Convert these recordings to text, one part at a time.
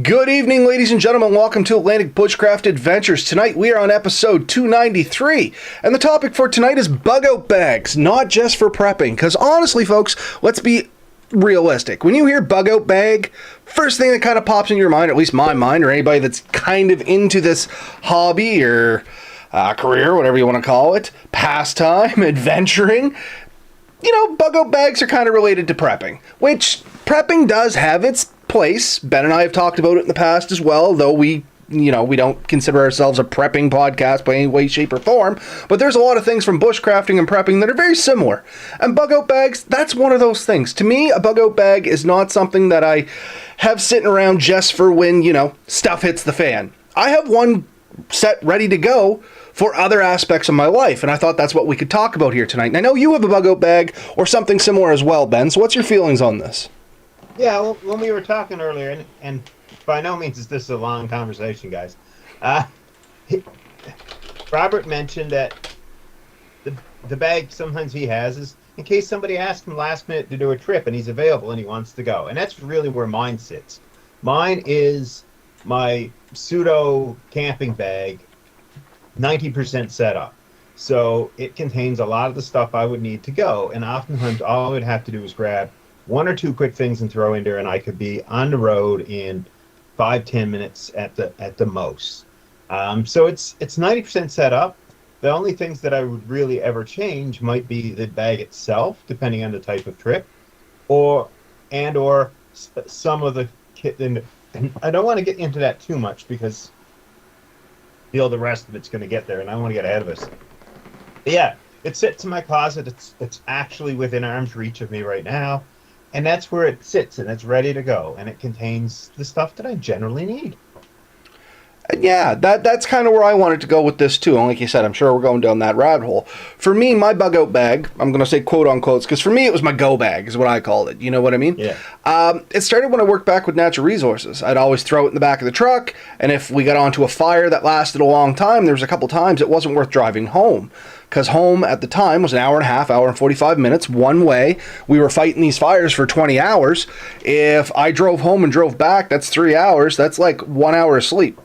Good evening, ladies and gentlemen. Welcome to Atlantic Bushcraft Adventures. Tonight we are on episode 293, and the topic for tonight is bug-out bags, not just for prepping. Because honestly, folks, let's be realistic. When you hear bug-out bag, first thing that kind of pops in your mind, or at least my mind, or anybody that's kind of into this hobby or career, whatever you want to call it, pastime, adventuring, bug-out bags are kind of related to prepping, which prepping does have its place. Ben and I have talked about it in the past as well, though we don't consider ourselves a prepping podcast by any way, shape, or form, but there's a lot of things from bushcrafting and prepping that are very similar. And bug-out bags, that's one of those things. To me, a bug-out bag is not something that I have sitting around just for when, stuff hits the fan. I have one set ready to go for other aspects of my life, and I thought that's what we could talk about here tonight. And I know you have a bug-out bag or something similar as well, Ben, so what's your feelings on this? Yeah, well, when we were talking earlier, and by no means is this a long conversation, guys, Robert mentioned that the bag sometimes he has is in case somebody asks him last minute to do a trip and he's available and he wants to go. And that's really where mine sits. Mine is my pseudo camping bag, 90% set up. So it contains a lot of the stuff I would need to go. And oftentimes all I would have to do is grab one or two quick things and throw in there, and I could be on the road in 5-10 minutes at the most. So it's 90% set up. The only things that I would really ever change might be the bag itself, depending on the type of trip, or some of the kit. And I don't want to get into that too much because the rest of it's going to get there, and I don't want to get ahead of us. But yeah, it sits in my closet. It's actually within arm's reach of me right now. And that's where it sits, and it's ready to go. And it contains the stuff that I generally need. Yeah, that's kind of where I wanted to go with this too. And like you said, I'm sure we're going down that rabbit hole. For me, my bug-out bag, I'm going to say quote unquote, because for me it was my go bag is what I called it. You know what I mean? Yeah. It started when I worked back with natural resources. I'd always throw it in the back of the truck, and if we got onto a fire that lasted a long time, there was a couple times it wasn't worth driving home. Because home at the time was an hour and a half, hour and 45 minutes, one way. We were fighting these fires for 20 hours. If I drove home and drove back, that's 3 hours. That's like 1 hour of sleep.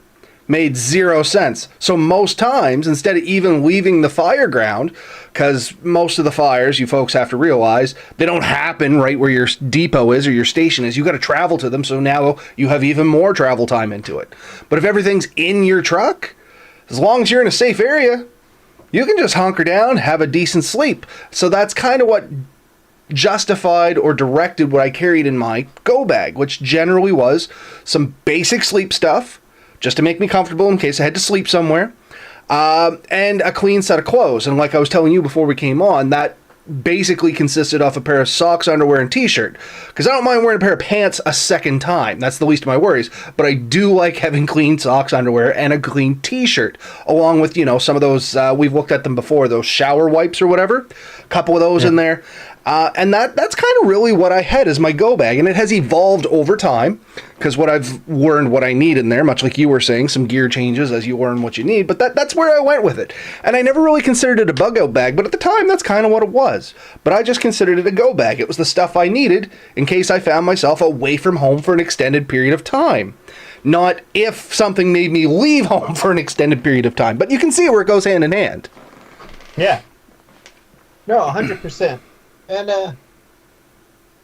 Made zero sense. So most times, instead of even leaving the fire ground, because most of the fires, you folks have to realize, they don't happen right where your depot is or your station is. You got to travel to them, so now you have even more travel time into it. But if everything's in your truck, as long as you're in a safe area, you can just hunker down, have a decent sleep. So that's kind of what justified or directed what I carried in my go bag, which generally was some basic sleep stuff, just to make me comfortable in case I had to sleep somewhere, and a clean set of clothes. And like I was telling you before we came on, that basically consisted of a pair of socks, underwear, and t-shirt. Because I don't mind wearing a pair of pants a second time. That's the least of my worries. But I do like having clean socks, underwear, and a clean t-shirt. Along with, some of those, we've looked at them before, those shower wipes or whatever. A couple of those in there. And that's kind of really what I had as my go bag. And it has evolved over time. Because what I've learned what I need in there, much like you were saying, some gear changes as you learn what you need. But that's where I went with it. And I never really considered it a bug-out bag. But at the time, that's kind of what it was. But I just considered it a go bag. It was the stuff I needed in case I found myself away from home for an extended period of time. Not if something made me leave home for an extended period of time. But you can see where it goes hand in hand. Yeah. No, 100%. And I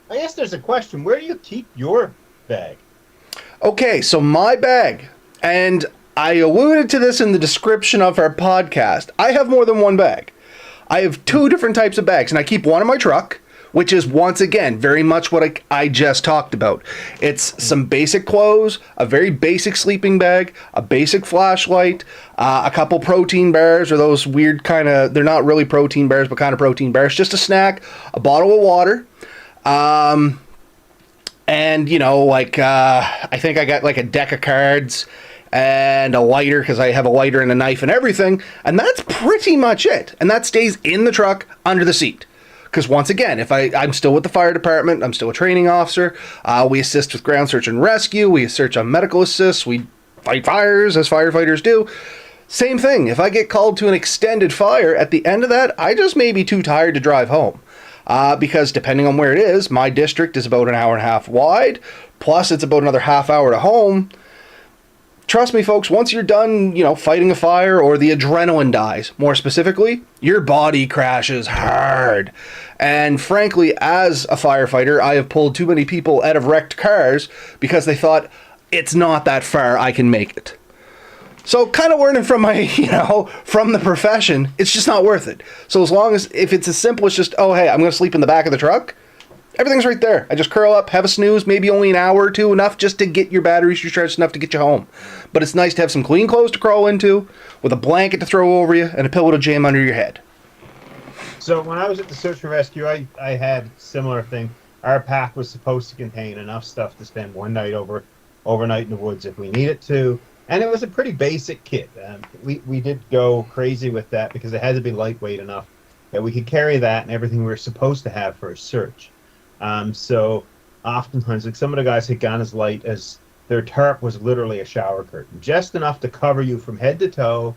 guess there's a question. Where do you keep your bag? Okay, so my bag, and I alluded to this in the description of our podcast, I have more than one bag. I have two different types of bags, and I keep one in my truck, which is, once again, very much what I just talked about. It's some basic clothes, a very basic sleeping bag, a basic flashlight, a couple protein bars, or those weird kind of, they're not really protein bars, but kind of protein bars, just a snack, a bottle of water, and, I think I got like a deck of cards and a lighter, because I have a lighter and a knife and everything. And that's pretty much it. And that stays in the truck under the seat. Because once again, if I'm still with the fire department, I'm still a training officer. We assist with ground search and rescue. We search on medical assists. We fight fires as firefighters do. Same thing. If I get called to an extended fire, at the end of that, I just may be too tired to drive home. Because depending on where it is, my district is about an hour and a half wide. plus it's about another half hour to home. Trust me, folks, once you're done, fighting a fire or the adrenaline dies, more specifically, your body crashes hard. And frankly, as a firefighter, I have pulled too many people out of wrecked cars because they thought, it's not that far, I can make it. So kind of learning from my, from the profession, it's just not worth it. So if it's as simple as just, oh, hey, I'm going to sleep in the back of the truck, everything's right there. I just curl up, have a snooze, maybe only an hour or two, enough just to get your batteries recharged enough to get you home. But it's nice to have some clean clothes to crawl into, with a blanket to throw over you, and a pillow to jam under your head. So when I was at the search and rescue, I had similar thing. Our pack was supposed to contain enough stuff to spend one night overnight in the woods if we needed to. And it was a pretty basic kit. We did go crazy with that because it had to be lightweight enough that we could carry that and everything we were supposed to have for a search. So oftentimes, like some of the guys had gone as light as their tarp was literally a shower curtain, just enough to cover you from head to toe,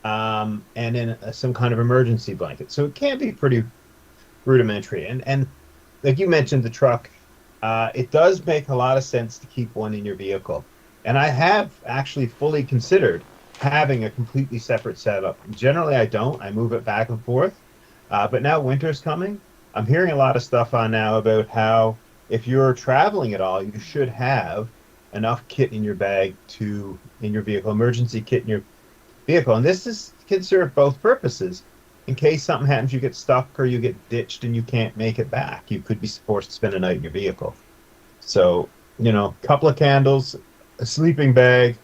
and then some kind of emergency blanket. So it can be pretty rudimentary. And like you mentioned, the truck, it does make a lot of sense to keep one in your vehicle. And I have actually fully considered having a completely separate setup. Generally, I don't. I move it back and forth. But now winter's coming. I'm hearing a lot of stuff on now about how if you're traveling at all, you should have enough kit in your bag in your vehicle, emergency kit in your vehicle. And this can serve both purposes. In case something happens, you get stuck or you get ditched and you can't make it back. You could be forced to spend a night in your vehicle. So, a couple of candles, a sleeping bag.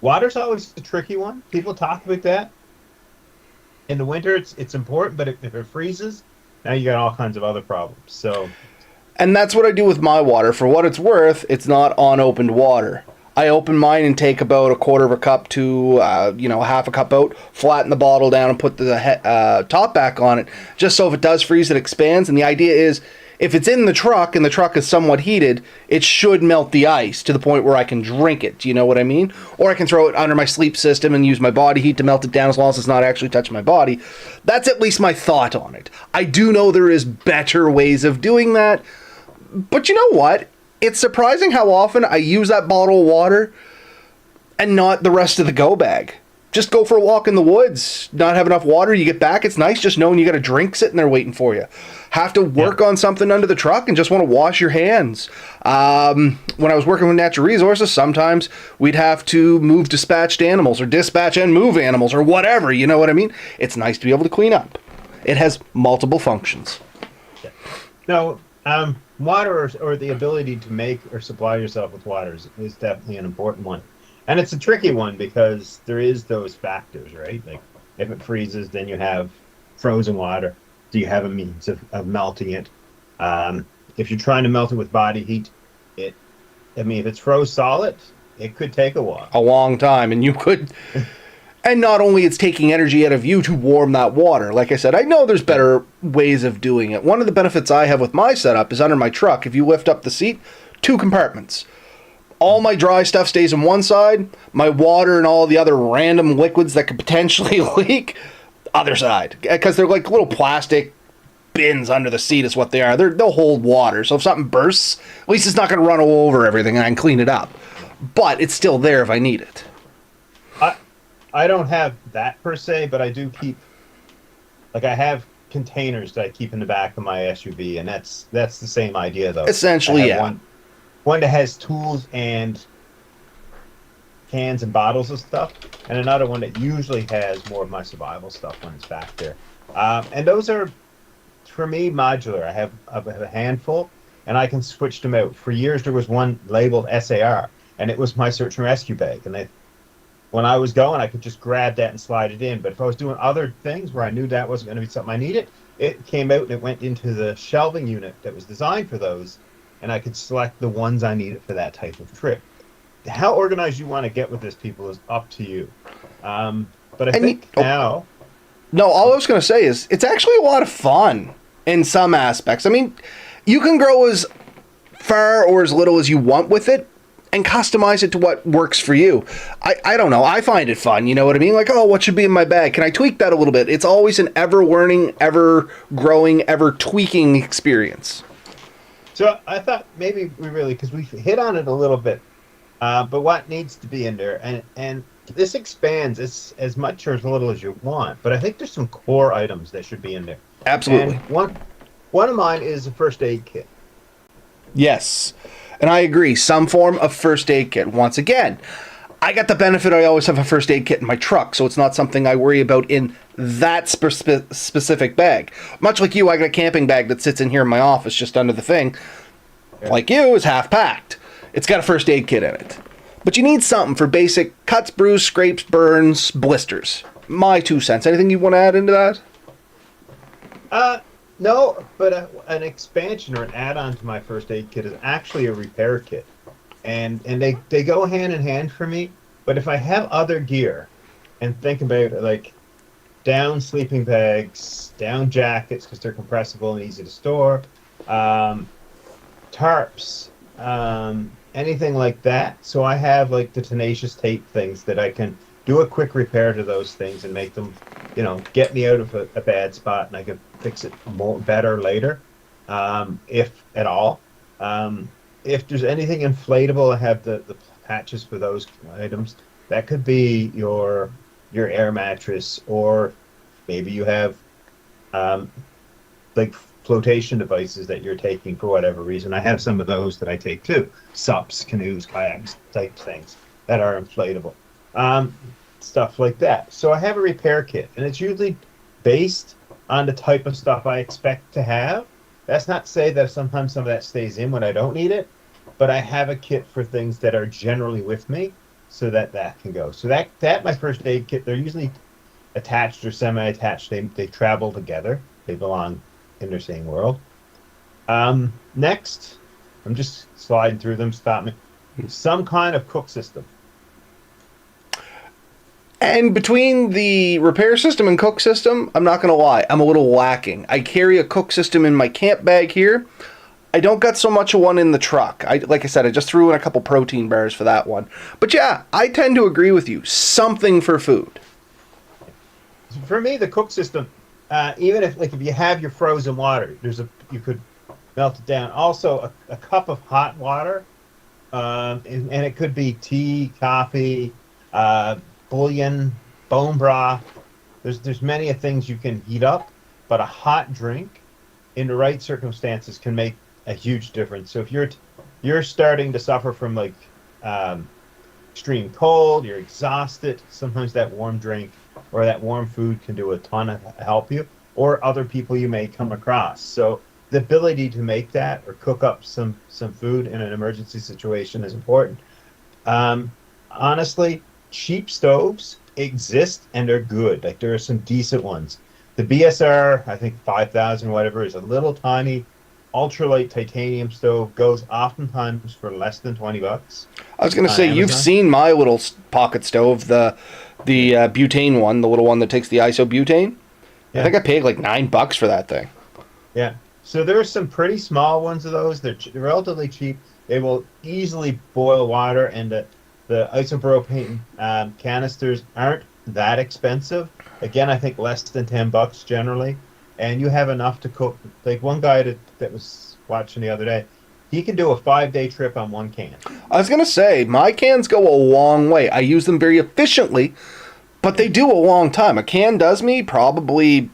Water's always a tricky one. People talk about that. In the winter, it's important, but if it freezes, now you got all kinds of other problems. So, and that's what I do with my water. For what it's worth, it's not unopened water. I open mine and take about a quarter of a cup to, half a cup out, flatten the bottle down and put the top back on it, just so if it does freeze, it expands. And the idea is, if it's in the truck and the truck is somewhat heated, it should melt the ice to the point where I can drink it. Do you know what I mean? Or I can throw it under my sleep system and use my body heat to melt it down as long as it's not actually touching my body. That's at least my thought on it. I do know there is better ways of doing that. But you know what? It's surprising how often I use that bottle of water and not the rest of the go bag. Just go for a walk in the woods, not have enough water, you get back, it's nice just knowing you got a drink sitting there waiting for you. Have to work on something under the truck and just want to wash your hands. When I was working with natural resources, sometimes we'd have to move dispatched animals or dispatch and move animals or whatever, you know what I mean? It's nice to be able to clean up. It has multiple functions. No, water or the ability to make or supply yourself with water is definitely an important one. And it's a tricky one because there is those factors, right? Like if it freezes, then you have frozen water. Do you have a means of melting it? If you're trying to melt it with body heat, if it's froze solid, it could take a while. A long time. And you could... And not only it's taking energy out of you to warm that water. Like I said, I know there's better ways of doing it. One of the benefits I have with my setup is under my truck, if you lift up the seat, 2 compartments. All my dry stuff stays on one side. My water and all the other random liquids that could potentially leak, other side. Because they're like little plastic bins under the seat is what they are. They'll hold water. So if something bursts, at least it's not going to run all over everything and I can clean it up. But it's still there if I need it. I don't have that per se, but I do keep, I have containers that I keep in the back of my SUV, and that's the same idea, though. Essentially, yeah. One that has tools and cans and bottles of stuff, and another one that usually has more of my survival stuff when it's back there. And those are, for me, modular. I have a handful, and I can switch them out. For years, there was one labeled SAR, and it was my search and rescue bag, and when I was going, I could just grab that and slide it in. But if I was doing other things where I knew that wasn't going to be something I needed, it came out and it went into the shelving unit that was designed for those, and I could select the ones I needed for that type of trip. How organized you want to get with this, people, is up to you. But I think now... No, all I was going to say is it's actually a lot of fun in some aspects. I mean, you can grow as far or as little as you want with it, and customize it to what works for you. I don't know. I find it fun. You know what I mean? Like, oh, what should be in my bag? Can I tweak that a little bit? It's always an ever learning, ever growing, ever tweaking experience. So I thought maybe we really, because we hit on it a little bit, but what needs to be in there, and this expands as much or as little as you want, but I think there's some core items that should be in there. And Absolutely. one of mine is a first aid kit. Yes. And I agree. Some form of first aid kit. Once again, I got the benefit I always have a first aid kit in my truck, so it's not something I worry about in that specific bag. Much like you, I got a camping bag that sits in here in my office just under the thing. Yeah. Like you, is half packed. It's got a first aid kit in it. But you need something for basic cuts, bruises, scrapes, burns, blisters. My 2 cents. Anything you want to add into that? No, but an expansion or an add-on to my first aid kit is actually a repair kit, and they go hand in hand for me. But if I have other gear, and think about it, like down sleeping bags, down jackets because they're compressible and easy to store, tarps, anything like that. So I have like the tenacious tape things that I can do a quick repair to those things and make them, get me out of a bad spot, and I can fix it better later, if at all. If there's anything inflatable, I have the patches for those items. That could be your air mattress, or maybe you have like flotation devices that you're taking for whatever reason. I have some of those that I take too. SUPs, canoes, kayaks, type things that are inflatable. Stuff like that. So I have a repair kit, and it's usually based on the type of stuff I expect to have. That's not to say that sometimes some of that stays in when I don't need it, but I have a kit for things that are generally with me, so that can go. So that my first aid kit, they're usually attached or semi-attached. They travel together. They belong in their same world. Next, I'm just sliding through them. Stop me. Some kind of cook system. And between the repair system and cook system, I'm not going to lie, I'm a little lacking. I carry a cook system in my camp bag here. I don't got so much of one in the truck. Like I said, I just threw in a couple protein bars for that one. But yeah, I tend to agree with you. Something for food. For me, the cook system, even if you have your frozen water, you could melt it down. Also, a cup of hot water, and it could be tea, coffee, bouillon, bone broth. There's many things you can heat up, but a hot drink in the right circumstances can make a huge difference. So if you're starting to suffer from like extreme cold, you're exhausted, sometimes that warm drink or that warm food can do a ton of help you, or other people you may come across. So the ability to make that or cook up some food in an emergency situation is important. Honestly, cheap stoves exist and they're good. Like there are some decent ones. The BSR, I think 5,000 whatever, is a little tiny ultralight titanium stove. Goes oftentimes for less than $20. I was going to say, Amazon. you've seen my little pocket stove, the butane one, the little one that takes the isobutane. Yeah. I think I paid like $9 for that thing. Yeah. So there are some pretty small ones of those. They're relatively cheap. They will easily boil water, and the isopropane canisters aren't that expensive. Again, I think less than $10 generally, and you have enough to cook. Like one guy that was watching the other day, he can do a 5-day trip on one can. I was going to say, my cans go a long way. I use them very efficiently, but they do a long time. A can does me probably,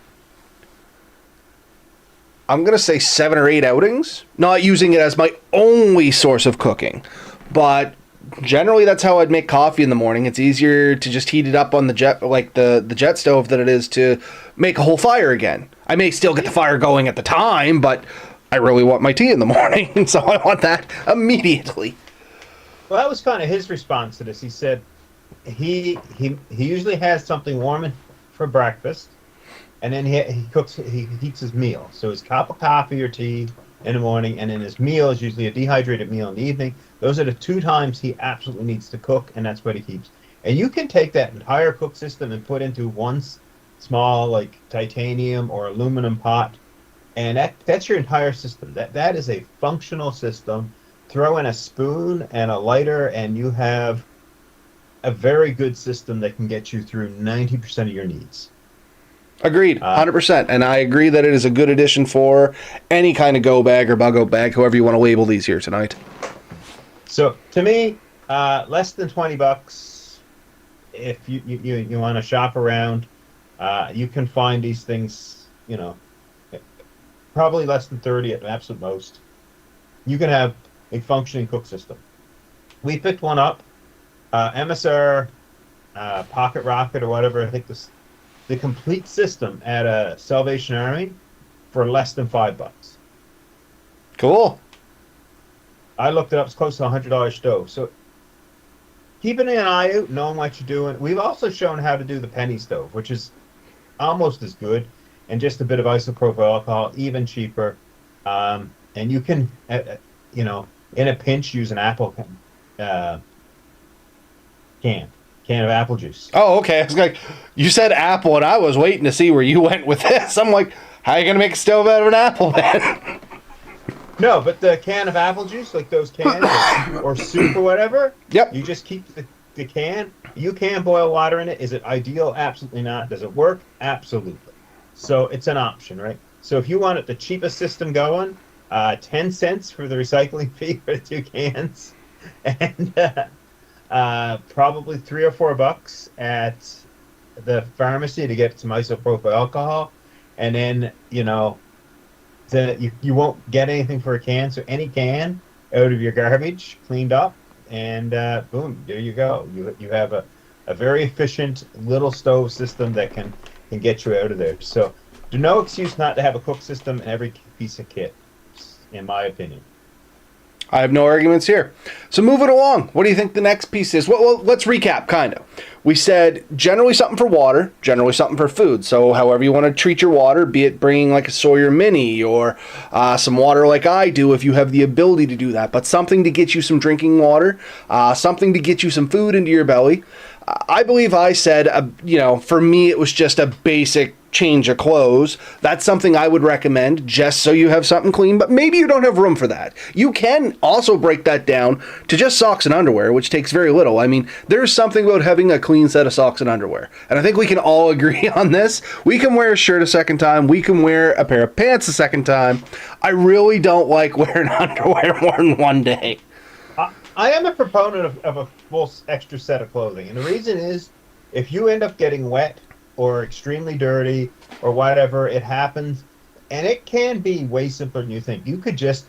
I'm going to say 7 or 8 outings. Not using it as my only source of cooking, but generally that's how I'd make coffee in the morning. It's easier to just heat it up on the jet, like the jet stove, than it is to make a whole fire again. I may still get the fire going at the time, but I really want my tea in the morning, so I want that immediately. Well, that was kind of his response to this. He said he usually has something warm for breakfast, and then he heats his meal. So his cup of coffee or tea in the morning, and then his meal is usually a dehydrated meal in the evening. Those are the 2 times he absolutely needs to cook, and that's what he keeps. And you can take that entire cook system and put into one small like titanium or aluminum pot, and that's your entire system. That is a functional system. Throw in a spoon and a lighter, and you have a very good system that can get you through 90% of your needs. Agreed, 100%. And I agree that it is a good addition for any kind of go bag or bug-out bag, however you want to label these here tonight. So to me, less than $20. If you want to shop around, you can find these things. Probably less than 30 at the absolute most. You can have a functioning cook system. We picked one up, MSR, Pocket Rocket or whatever. I think the complete system at a Salvation Army for less than $5. Cool. I looked it up. It's close to $100 stove. So keeping an eye out, knowing what you're doing. We've also shown how to do the penny stove, which is almost as good, and just a bit of isopropyl alcohol, even cheaper. And you can, in a pinch, use an apple can of apple juice. Oh, okay. I was like, you said apple, and I was waiting to see where you went with this. I'm like, how are you going to make a stove out of an apple, man? No, but the can of apple juice, like those cans, or soup or whatever, Yep. you just keep the can. You can boil water in it. Is it ideal? Absolutely not. Does it work? Absolutely. So it's an option, right? So if you wanted the cheapest system going, 10 cents for the recycling fee for the 2 cans, and probably $3 or $4 at the pharmacy to get some isopropyl alcohol, and then you won't get anything for a can. So any can out of your garbage cleaned up, and boom, there you go. You have a very efficient little stove system that can get you out of there. So there's no excuse not to have a cook system in every piece of kit, in my opinion. I have no arguments here. So moving along, what do you think the next piece is? Well, let's recap, kind of. We said generally something for water, generally something for food. So however you want to treat your water, be it bringing like a Sawyer Mini or some water like I do if you have the ability to do that. But something to get you some drinking water, something to get you some food into your belly. I believe I said, for me it was just a basic change of clothes. That's something I would recommend just so you have something clean, but maybe you don't have room for that. You can also break that down to just socks and underwear, which takes very little. I mean, there's something about having a clean set of socks and underwear. And I think we can all agree on this. We can wear a shirt a second time. We can wear a pair of pants a second time. I really don't like wearing underwear more than one day. I am a proponent of a full extra set of clothing. And the reason is, if you end up getting wet or extremely dirty or whatever, it happens. And it can be way simpler than you think. You could just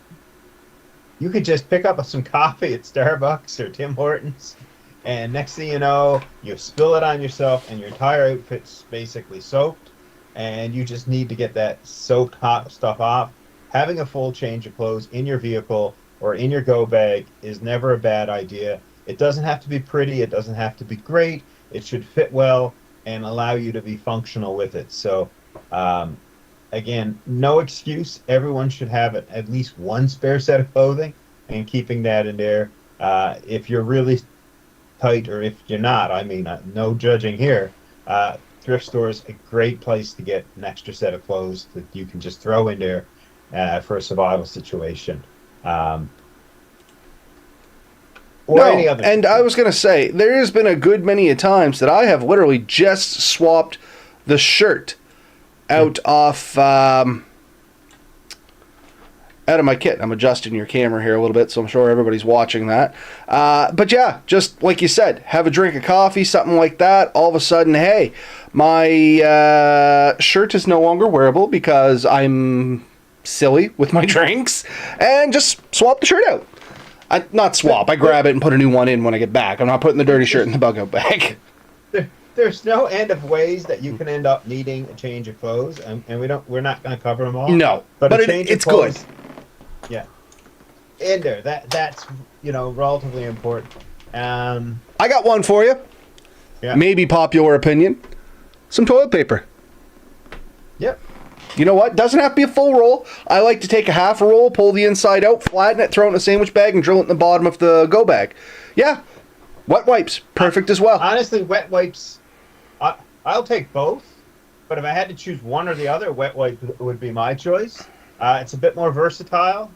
pick up some coffee at Starbucks or Tim Hortons, and next thing you know, you spill it on yourself and your entire outfit's basically soaked, and you just need to get that soaked hot stuff off. Having a full change of clothes in your vehicle or in your go bag is never a bad idea. It doesn't have to be pretty. It doesn't have to be great. It should fit well and allow you to be functional with it. So, again, no excuse. Everyone should have at least one spare set of clothing, and keeping that in there. If you're really tight, or if you're not, I mean, no judging here. Thrift store is a great place to get an extra set of clothes that you can just throw in there for a survival situation. Any other. And I was going to say, there has been a good many a times that I have literally just swapped the shirt out of my kit. I'm adjusting your camera here a little bit, so I'm sure everybody's watching that. But yeah, just like you said, have a drink of coffee, something like that. All of a sudden, hey, my shirt is no longer wearable because I'm silly with my drinks, and just swap the shirt out. Not swap. I grab it and put a new one in when I get back. I'm not putting the dirty shirt in the bug-out bag. There's no end of ways that you can end up needing a change of clothes, and we're not going to cover them all. No, but it's good. Yeah, in there. That's relatively important. I got one for you. Yeah. Maybe popular opinion. Some toilet paper. Yep. You know what? Doesn't have to be a full roll. I like to take a half a roll, pull the inside out, flatten it, throw it in a sandwich bag, and drill it in the bottom of the go bag. Yeah. Wet wipes. Perfect as well. Honestly, wet wipes, I'll take both. But if I had to choose one or the other, wet wipe would be my choice. It's a bit more versatile.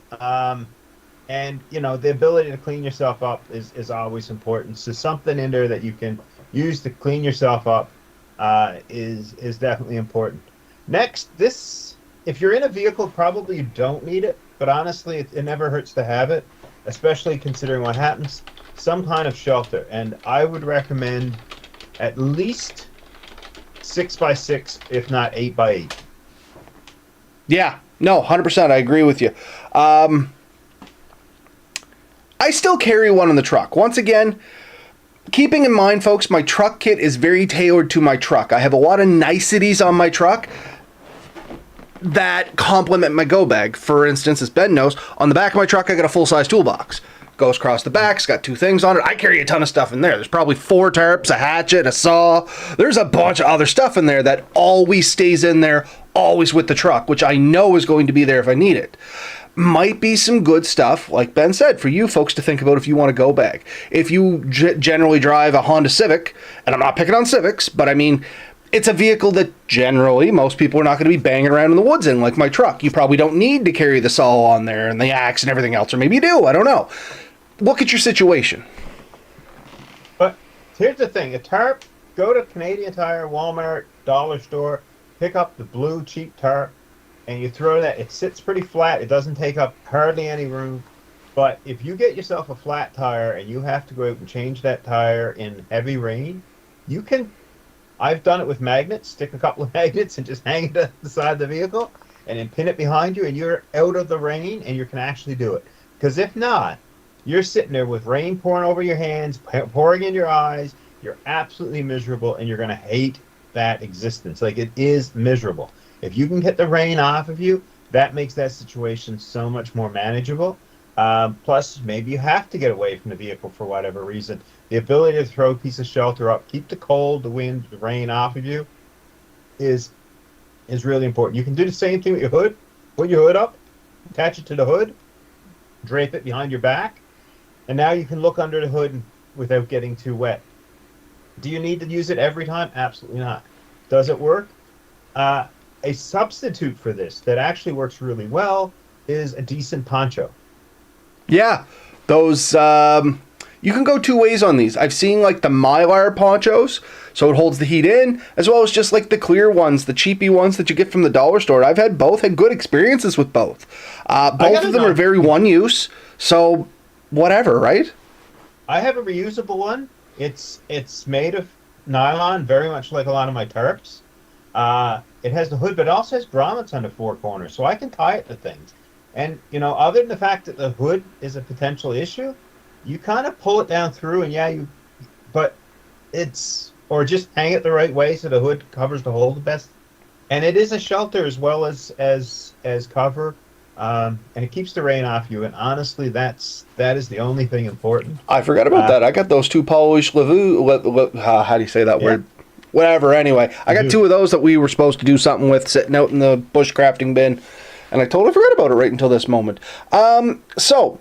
And, the ability to clean yourself up is always important. So something in there that you can use to clean yourself up is definitely important. Next, this, if you're in a vehicle, probably you don't need it, but honestly, it never hurts to have it, especially considering what happens. Some kind of shelter, and I would recommend at least 6x6, if not 8x8. Yeah, no, 100%. I agree with you. I still carry one in the truck. Once again, keeping in mind, folks, my truck kit is very tailored to my truck. I have a lot of niceties on my truck that complement my go bag. For instance, as Ben knows, on the back of my truck, I got a full-size toolbox. Goes across the back, it's got 2 things on it. I carry a ton of stuff in there. There's probably 4 tarps, a hatchet, a saw. There's a bunch of other stuff in there that always stays in there, always with the truck, which I know is going to be there if I need it. Might be some good stuff, like Ben said, for you folks to think about if you want to go bag. If you generally drive a Honda Civic, and I'm not picking on Civics, but I mean, it's a vehicle that generally most people are not going to be banging around in the woods in, like my truck. You probably don't need to carry the saw on there and the axe and everything else, or maybe you do, I don't know. Look at your situation. But here's the thing, a tarp, go to Canadian Tire, Walmart, Dollar Store, pick up the blue cheap tarp, and you throw that. It sits pretty flat. It doesn't take up hardly any room. But if you get yourself a flat tire and you have to go out and change that tire in heavy rain, you can, I've done it with magnets, stick a couple of magnets and just hang it at the side of the vehicle and then pin it behind you, and you're out of the rain and you can actually do it. Because if not, you're sitting there with rain pouring over your hands, pouring in your eyes. You're absolutely miserable, and you're going to hate that existence. Like, it is miserable. If you can get the rain off of you, that makes that situation so much more manageable. Plus, maybe you have to get away from the vehicle for whatever reason. The ability to throw a piece of shelter up, keep the cold, the wind, the rain off of you is really important. You can do the same thing with your hood. Put your hood up, attach it to the hood, drape it behind your back, and now you can look under the hood without getting too wet. Do you need to use it every time? Absolutely not. Does it work? A substitute for this that actually works really well is a decent poncho. Yeah, those, you can go 2 ways on these. I've seen like the Mylar ponchos, so it holds the heat in, as well as just like the clear ones, the cheapy ones that you get from the dollar store. I've had both, had good experiences with both. Both of them are very one use, so whatever, right? I have a reusable one. It's made of nylon, very much like a lot of my tarps. It has the hood, but it also has grommets on the 4 corners, so I can tie it to things. And, you know, other than the fact that the hood is a potential issue, you kind of pull it down through, and but it's, or just hang it the right way so the hood covers the hole the best. And it is a shelter as well as cover. And it keeps the rain off you, and honestly, that is the only thing important. I forgot about that. I got those 2 Polish Levu. How do you say that word? Whatever. Anyway, I got 2 of those that we were supposed to do something with, sitting out in the bushcrafting bin, and I totally forgot about it right until this moment. So,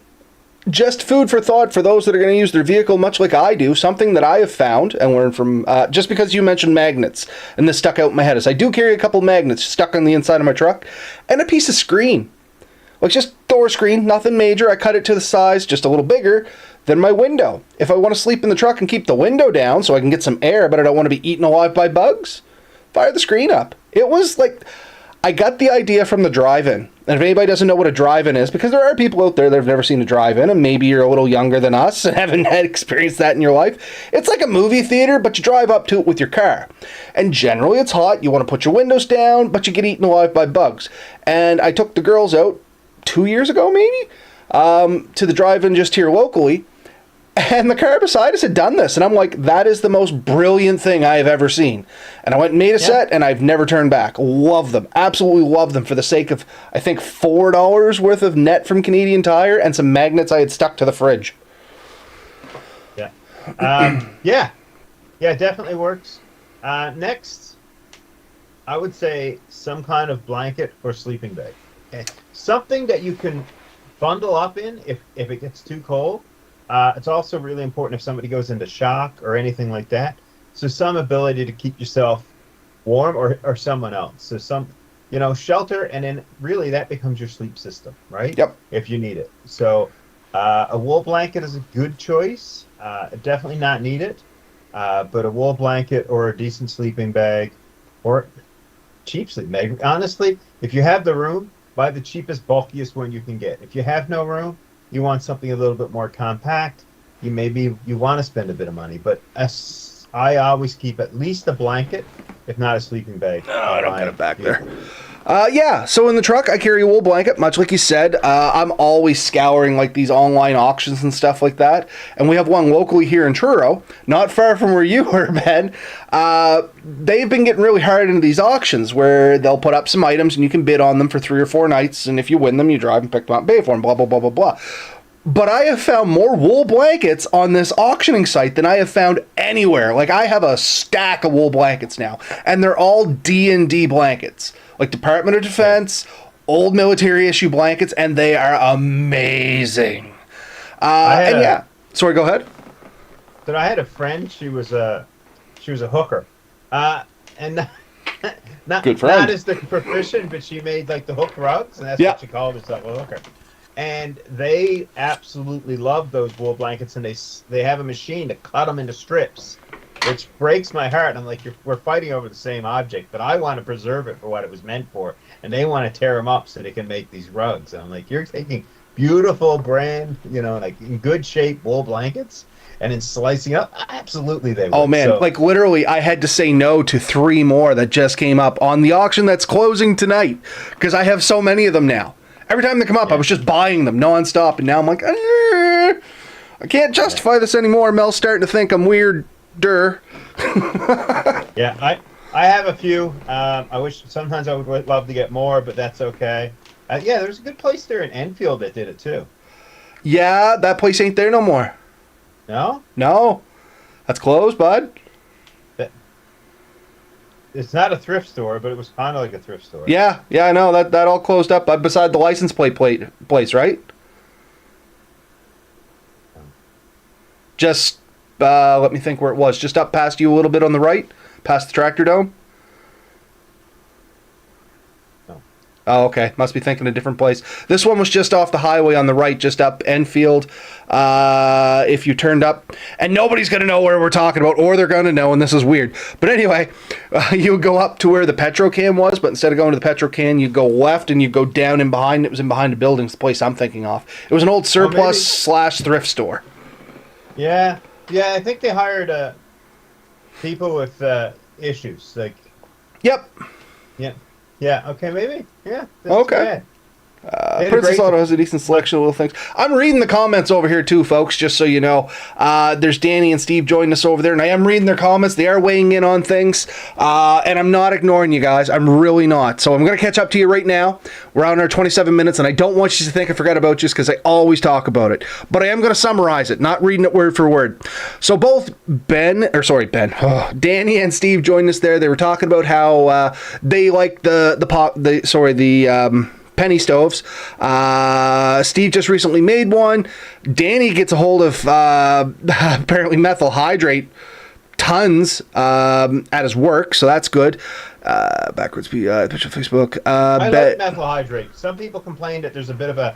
just food for thought for those that are going to use their vehicle much like I do. Something that I have found and learned from, just because you mentioned magnets, and this stuck out in my head, is I do carry a couple magnets stuck on the inside of my truck, and a piece of screen. Like just door screen, nothing major. I cut it to the size, just a little bigger than my window. If I want to sleep in the truck and keep the window down so I can get some air, but I don't want to be eaten alive by bugs, fire the screen up. It was like, I got the idea from the drive-in. And if anybody doesn't know what a drive-in is, because there are people out there that have never seen a drive-in, and maybe you're a little younger than us and haven't had experienced that in your life, it's like a movie theater, but you drive up to it with your car. And generally it's hot, you want to put your windows down, but you get eaten alive by bugs. And I took the girls out 2 years ago, maybe, to the drive-in just here locally, and the car beside us had done this, and I'm like, that is the most brilliant thing I have ever seen. And I went and made a set, and I've never turned back. Love them. Absolutely love them for the sake of, I think, $4 worth of net from Canadian Tire and some magnets I had stuck to the fridge. Yeah. Yeah, definitely works. Next, I would say some kind of blanket or sleeping bag. Something that you can bundle up in if it gets too cold. It's also really important if somebody goes into shock or anything like that. So some ability to keep yourself warm or someone else. So some, shelter, and then really that becomes your sleep system, right? Yep. If you need it. So a wool blanket is a good choice. Definitely not need it. But a wool blanket or a decent sleeping bag, or cheaply, Meg. Honestly, if you have the room, buy the cheapest, bulkiest one you can get. If you have no room, you want something a little bit more compact. You want to spend a bit of money, but I always keep at least a blanket, if not a sleeping bag. No, I don't get it back there. Yeah, so in the truck, I carry a wool blanket, much like you said. I'm always scouring like these online auctions and stuff like that. And we have one locally here in Truro, not far from where you were, Ben. They've been getting really hard into these auctions where they'll put up some items and you can bid on them for 3 or 4 nights. And if you win them, you drive and pick them up and pay for them, blah, blah, blah, blah, blah. But I have found more wool blankets on this auctioning site than I have found anywhere. Like, I have a stack of wool blankets now, and they're all D&D blankets. Like Department of Defense, old military issue blankets, and they are amazing. And yeah, sorry, go ahead. But I had a friend. She was a hooker, and not good friend. Not as the profession, but she made like the hook rugs, and that's what she called herself, a hooker. And they absolutely love those wool blankets, and they have a machine to cut them into strips, which breaks my heart. I'm like, we're fighting over the same object, but I want to preserve it for what it was meant for, and they want to tear them up so they can make these rugs. And I'm like, you're taking beautiful brand, like in good shape wool blankets, and then slicing up. Absolutely, they would. Oh man, so, like literally, I had to say no to 3 more that just came up on the auction that's closing tonight because I have so many of them now. Every time they come up, I was just buying them nonstop, and now I'm like, I can't justify this anymore. Mel's starting to think I'm weirder. Yeah, I have a few. I wish sometimes I would love to get more, but that's okay. Yeah, there's a good place there in Enfield that did it too. Yeah, that place ain't there no more. No? No, that's closed, bud. It's not a thrift store, but it was kind of like a thrift store. Yeah, I know that all closed up beside the license plate place, right? Just let me think where it was. Just up past you a little bit on the right, past the Tractor Dome. No. Oh, okay. Must be thinking a different place. This one was just off the highway on the right, just up Enfield. If you turned up, and nobody's going to know where we're talking about, or they're going to know, and this is weird. But anyway, you would go up to where the Petrocan was, but instead of going to the Petrocan, you'd go left, and you'd go down in behind. It was in behind the buildings, the place I'm thinking of. It was an old surplus / thrift store. Yeah, I think they hired people with issues. Like. Yep. Yeah. Okay. Maybe. Yeah. Okay. Princess Auto has a decent selection of little things. I'm reading the comments over here too, folks, just so you know. There's Danny and Steve joining us over there, and I am reading their comments. They are weighing in on things, and I'm not ignoring you guys. I'm really not. So I'm going to catch up to you right now. We're on our 27 minutes, and I don't want you to think I forgot about you because I always talk about it. But I am going to summarize it, not reading it word for word. So both Danny and Steve joined us there. They were talking about how they like the penny stoves. Steve just recently made one. Danny gets a hold of apparently methyl hydrate tons at his work, so that's good. Backwards picture on Facebook. I like methyl hydrate. Some people complain that there's a bit of a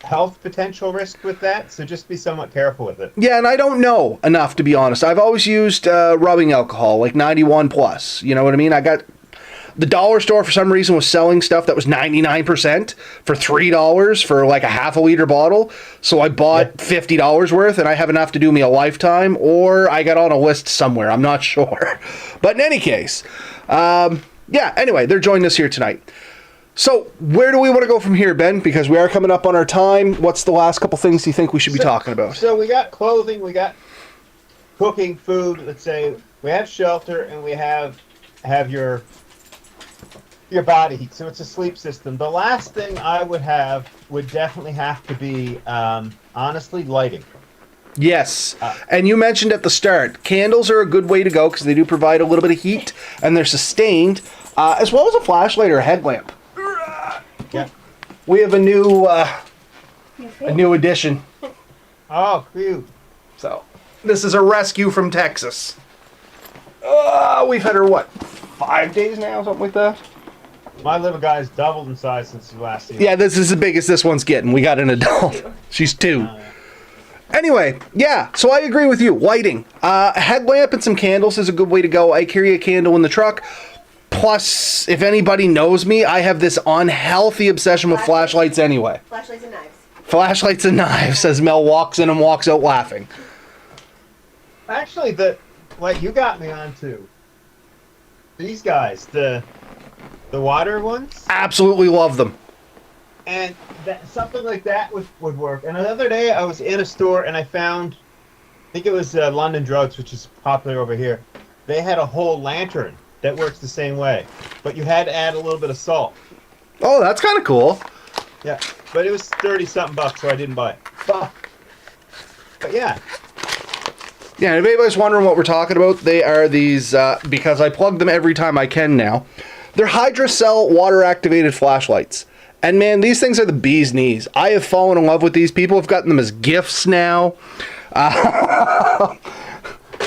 health potential risk with that, so just be somewhat careful with it. Yeah, and I don't know enough, to be honest. I've always used rubbing alcohol, like 91 plus. You know what I mean? I got the dollar store for some reason was selling stuff that was 99% for $3 for like a half a liter bottle. So I bought $50 worth, and I have enough to do me a lifetime, or I got on a list somewhere. I'm not sure. But in any case, anyway, they're joining us here tonight. So where do we want to go from here, Ben? Because we are coming up on our time. What's the last couple things you think we should be talking about? So we got clothing, we got cooking, food. Let's say we have shelter, and we have your body heat, so it's a sleep system. The last thing I would definitely have to be, honestly, lighting. Yes, and you mentioned at the start, candles are a good way to go because they do provide a little bit of heat, and they're sustained, as well as a flashlight or a headlamp. Yeah. We have a new addition. Oh, cute. So, this is a rescue from Texas. We've had her, 5 days now, something like that? My little guy's doubled in size since the last season. Yeah, this is the biggest this one's getting. We got an adult. She's 2. Anyway, yeah, so I agree with you. Lighting. A headlamp and some candles is a good way to go. I carry a candle in the truck. Plus, if anybody knows me, I have this unhealthy obsession with flashlights anyway. Flashlights and knives. Flashlights and knives, as Mel walks in and walks out laughing. Actually, what you got me onto, these guys, the water ones, Absolutely love them. and something like that would work. And another day, I was in a store and I found, I think it was London Drugs, which is popular over here. They had a whole lantern that works the same way, but you had to add a little bit of salt. Oh, that's kind of cool. Yeah, but it was 30-something bucks, so I didn't buy it. But yeah. Yeah, and if anybody's wondering what we're talking about, they are these, because I plug them every time I can now, they're Hydrocell water-activated flashlights. And man, these things are the bee's knees. I have fallen in love with these. People have gotten them as gifts now.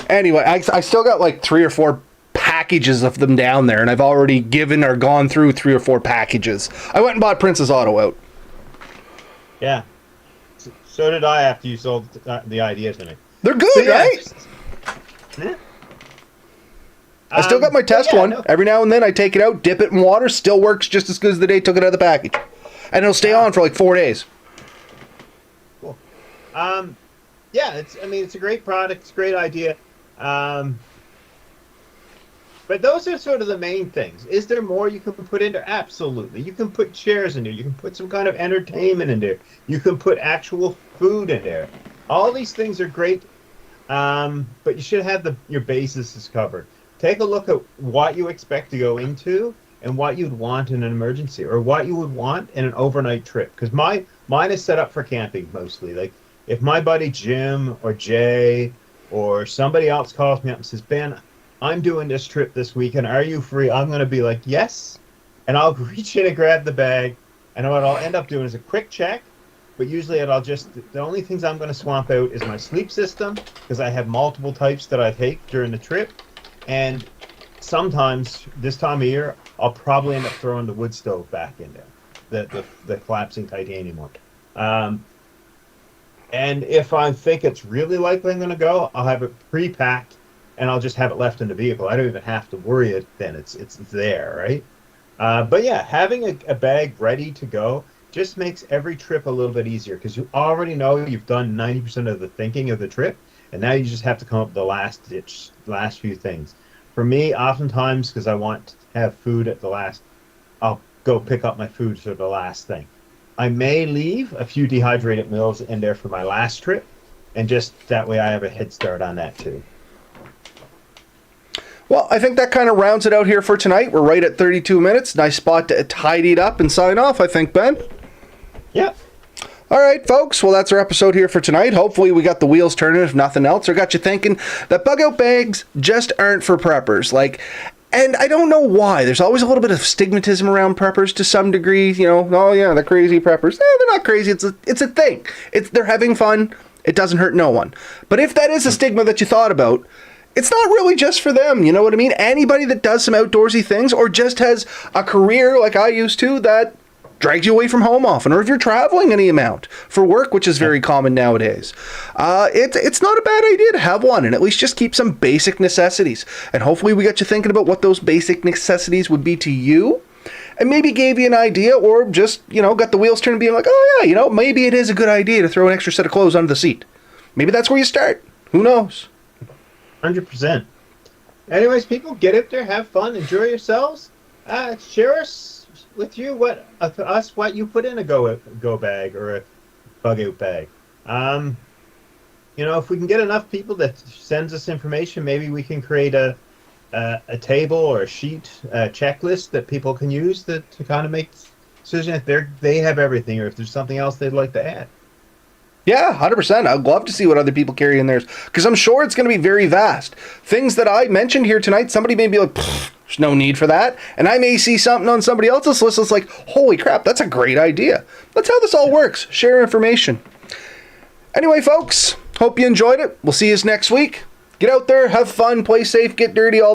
Anyway, I still got like 3 or 4 packages of them down there, and I've already given or gone through 3 or 4 packages. I went and bought Princess Auto out. Yeah. So did I after you sold the idea to me. They're good, So, yeah, right? Yeah. I still got my test one. No. Every now and then I take it out, dip it in water, still works just as good as the day I took it out of the package. And it'll stay on for like 4 days. Cool. Yeah, it's a great product, it's a great idea. But those are sort of the main things. Is there more you can put in there? Absolutely. You can put chairs in there. You can put some kind of entertainment in there. You can put actual food in there. All these things are great, but you should have your bases covered. Take a look at what you expect to go into and what you'd want in an emergency, or what you would want in an overnight trip. Because mine is set up for camping mostly. Like if my buddy Jim or Jay or somebody else calls me up and says, Ben, I'm doing this trip this weekend. Are you free? I'm going to be like, yes. And I'll reach in and grab the bag. And what I'll end up doing is a quick check. But usually the only things I'm going to swamp out is my sleep system, because I have multiple types that I take during the trip. And sometimes this time of year, I'll probably end up throwing the wood stove back in there, the collapsing titanium one. And if I think it's really likely I'm going to go, I'll have it pre-packed. And I'll just have it left in the vehicle. I don't even have to worry it then. It's there, right? But yeah, having a bag ready to go just makes every trip a little bit easier, because you already know you've done 90% of the thinking of the trip, and now you just have to come up with the last few things. For me, oftentimes, because I want to have food at the last, I'll go pick up my food for the last thing. I may leave a few dehydrated meals in there for my last trip, and just that way I have a head start on that too. Well, I think that kind of rounds it out here for tonight. We're right at 32 minutes. Nice spot to tidy it up and sign off, I think, Ben. Yeah. All right, folks. Well, that's our episode here for tonight. Hopefully we got the wheels turning, if nothing else, or got you thinking that bug-out bags just aren't for preppers. And I don't know why. There's always a little bit of stigmatism around preppers to some degree. You know, oh yeah, they're crazy preppers. They're not crazy. It's a thing. They're having fun. It doesn't hurt no one. But if that is a stigma that you thought about, it's not really just for them, you know what I mean? Anybody that does some outdoorsy things, or just has a career like I used to that drags you away from home often, or if you're traveling any amount for work, which is very common nowadays, it's not a bad idea to have one, and at least just keep some basic necessities. And hopefully we got you thinking about what those basic necessities would be to you, and maybe gave you an idea, or just, got the wheels turning, being like, oh yeah, maybe it is a good idea to throw an extra set of clothes under the seat. Maybe that's where you start. Who knows? 100%. Anyways, people, get out there, have fun, enjoy yourselves. Share us with you what you put in a go bag or a bug out bag. If we can get enough people that sends us information, maybe we can create a table or a sheet, checklist that people can use to kind of make decision if they have everything, or if there's something else they'd like to add. Yeah, 100%. I'd love to see what other people carry in theirs, because I'm sure it's going to be very vast. Things that I mentioned here tonight, somebody may be like, there's no need for that. And I may see something on somebody else's list that's like, holy crap, that's a great idea. That's how this all works. Share information. Anyway, folks, hope you enjoyed it. We'll see you next week. Get out there, have fun, play safe, get dirty, all